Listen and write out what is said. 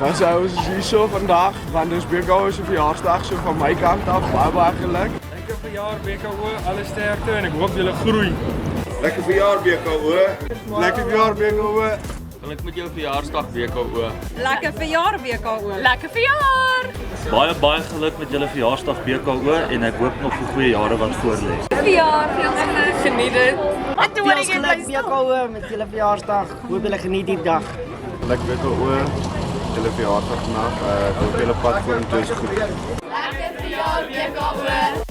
Wij zijn dus hier zo vandaag, van dus Birko is een verjaarsdag zo van mijn kant af, maar eigenlijk. Lekker verjaar Birko hoor, alle sterkte en ik hoop jullie groei. Lekker verjaar Birko hoor. Lekker verjaar Birko hoor. Geluk met jou verjaarsdag Birko hoor. Lekker verjaar Birko hoor. Lekker verjaar! Baie geluk met julle verjaarsdag BKO en ek hoop nog vir goeie jare wat voorlê. Verjaar, veel geluk. Geniet dit. Wat doe Veel geluk BKO met jullie verjaarsdag. Hoop jullie geniet die dag. Lekker Birko hoor. Jullie verjaardag vandaag. Ik hoop jullie pad voor een goed. Lekker verjaar, BKO.